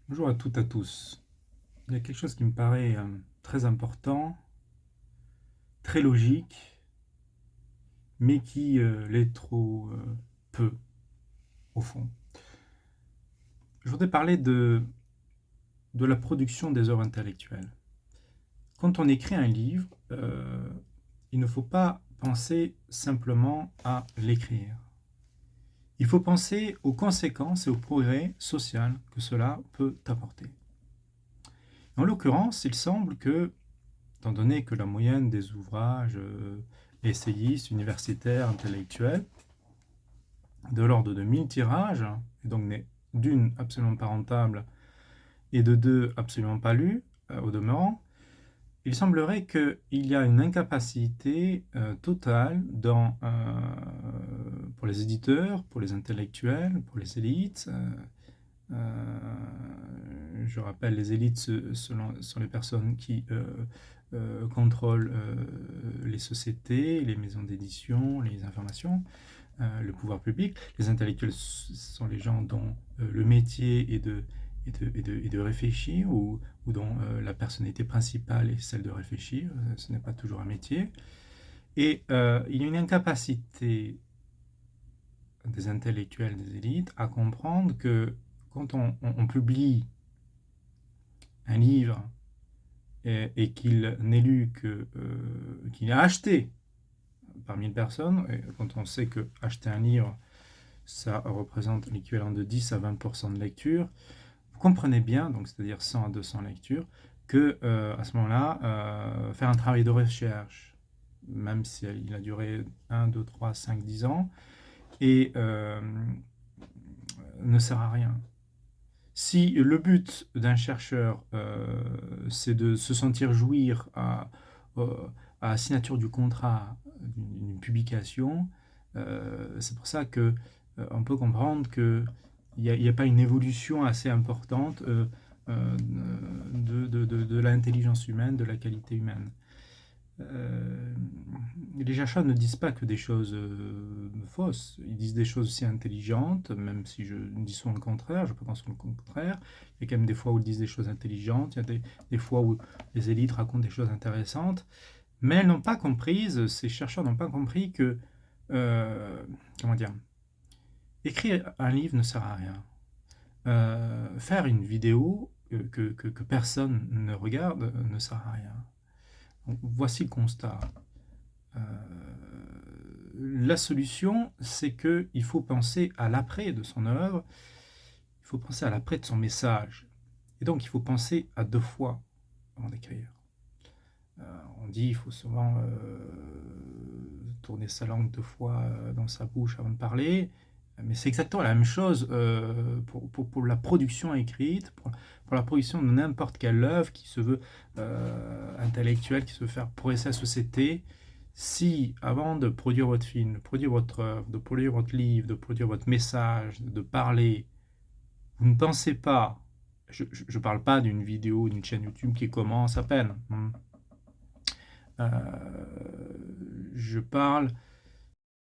Bonjour à toutes et à tous. Il y a quelque chose qui me paraît très important, très logique, mais qui l'est trop peu, au fond. Je voudrais parler de la production des œuvres intellectuelles. Quand on écrit un livre, il ne faut pas penser simplement à l'écrire. Il faut penser aux conséquences et au progrès social que cela peut apporter. En l'occurrence, il semble que étant donné que la moyenne des ouvrages essayistes, universitaires, intellectuels, de l'ordre de 1000 tirages, et donc n'est d'une absolument pas rentable et de deux absolument pas lus, au demeurant, il semblerait qu'il y a une incapacité totale pour les éditeurs, pour les intellectuels, pour les élites. Je rappelle, les élites sont les personnes qui contrôlent les sociétés, les maisons d'édition, les informations, le pouvoir public. Les intellectuels sont les gens dont le métier est de réfléchir ou dont la personnalité principale est celle de réfléchir. Ce n'est pas toujours un métier. Et il y a une incapacité des intellectuels, des élites, à comprendre que quand on publie un livre et qu'il n'est lu qu'il est acheté par 1000 personnes, et quand on sait que acheter un livre, ça représente l'équivalent de 10 à 20% de lecture, vous comprenez bien, donc c'est-à-dire 100 à 200 lectures, que à ce moment-là, faire un travail de recherche, même s'il a duré 1, 2, 3, 5, 10 ans, et ne sert à rien. Si le but d'un chercheur, c'est de se sentir jouir euh, à la signature du contrat d'une publication, c'est pour ça que on peut comprendre qu'il n'y a pas une évolution assez importante de l'intelligence humaine, de la qualité humaine. Euh, les chercheurs ne disent pas que des choses fausses, ils disent des choses aussi intelligentes, même si je dis souvent le contraire, je pense le contraire. Il y a quand même des fois où ils disent des choses intelligentes, il y a des fois où les élites racontent des choses intéressantes, mais elles n'ont pas compris, ces chercheurs n'ont pas compris que, euh, comment dire, écrire un livre ne sert à rien. Faire une vidéo que personne ne regarde ne sert à rien. Donc, voici le constat. Euh, la solution, c'est qu'il faut penser à l'après de son œuvre, il faut penser à l'après de son message. Et donc, il faut penser à deux fois avant d'écrire. On dit qu'il faut souvent tourner sa langue deux fois dans sa bouche avant de parler, mais c'est exactement la même chose pour la production écrite, pour la production de n'importe quelle œuvre qui se veut intellectuelle, qui se veut faire progresser la société. Si, avant de produire votre film, de produire votre œuvre, de produire votre livre, de produire votre message, de parler, vous ne pensez pas, je ne parle pas d'une vidéo, d'une chaîne YouTube qui commence à peine. Je parle